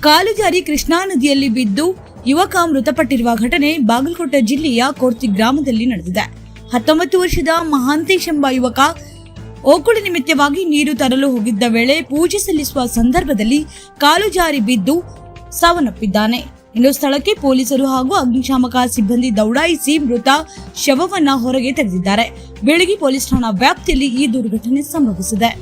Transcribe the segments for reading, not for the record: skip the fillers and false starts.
ಕಾಲು ಜಾರಿ ಕೃಷ್ಣಾ ನದಿಯಲ್ಲಿ ಬಿದ್ದು ಯುವಕ ಮೃತಪಟ್ಟಿರುವ ಘಟನೆ ಬಾಗಲಕೋಟೆ ಜಿಲ್ಲೆಯ ಕೊರ್ತಿ ಗ್ರಾಮದಲ್ಲಿ ನಡೆದಿದೆ. 19 ವರ್ಷದ ಮಹಾಂತೇಶ್ ಎಂಬ ಯುವಕ ಓಕುಳಿ ನಿಮಿತ್ತವಾಗಿ ನೀರು ತರಲು ಹೋಗಿದ್ದ ವೇಳೆ ಪೂಜೆ ಸಲ್ಲಿಸುವ ಸಂದರ್ಭದಲ್ಲಿ ಕಾಲು ಜಾರಿ ಬಿದ್ದು ಸಾವನ್ನಪ್ಪಿದ್ದಾನೆ. ಇನ್ನು ಸ್ಥಳಕ್ಕೆ ಪೊಲೀಸರು ಹಾಗೂ ಅಗ್ನಿಶಾಮಕ ಸಿಬ್ಬಂದಿ ದೌಡಾಯಿಸಿ ಮೃತ ಶವವನ್ನ ಹೊರಗೆ ತೆಗೆದಿದ್ದಾರೆ. ಬೆಳಗ್ಗೆ ಪೊಲೀಸ್ ಠಾಣಾ ವ್ಯಾಪ್ತಿಯಲ್ಲಿ ಈ ದುರ್ಘಟನೆ ಸಂಭವಿಸಿದೆ.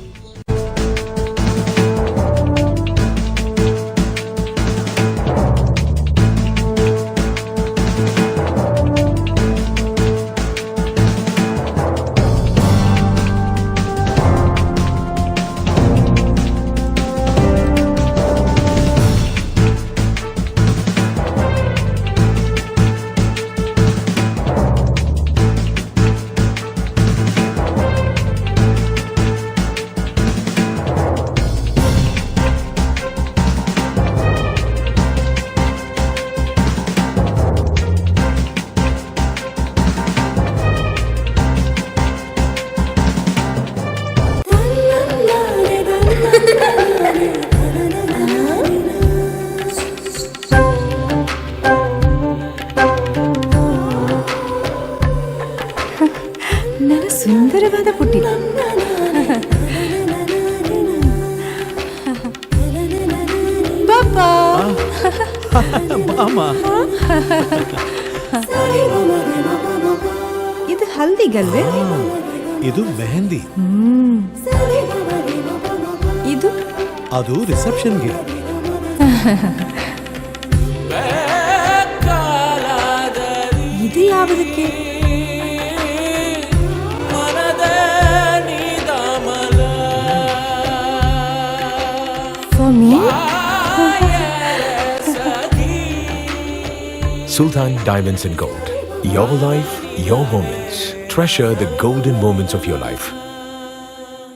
ನನ್ನ ಸುಂದರವಾದ ಪುಟ್ಟಿ. ಬಾಬಾ ಇದು ಹಲ್ದಿಗಲ್ವೇ? ಇದು ಮೆಹಂದಿ. ಇದು ಅದು ರಿಸೆಪ್ಷನ್ಗೆ. ಇದು ಯಾವುದಕ್ಕೆ? For me? Sultan Diamonds and Gold. Your life, your moments. Treasure the golden moments of your life.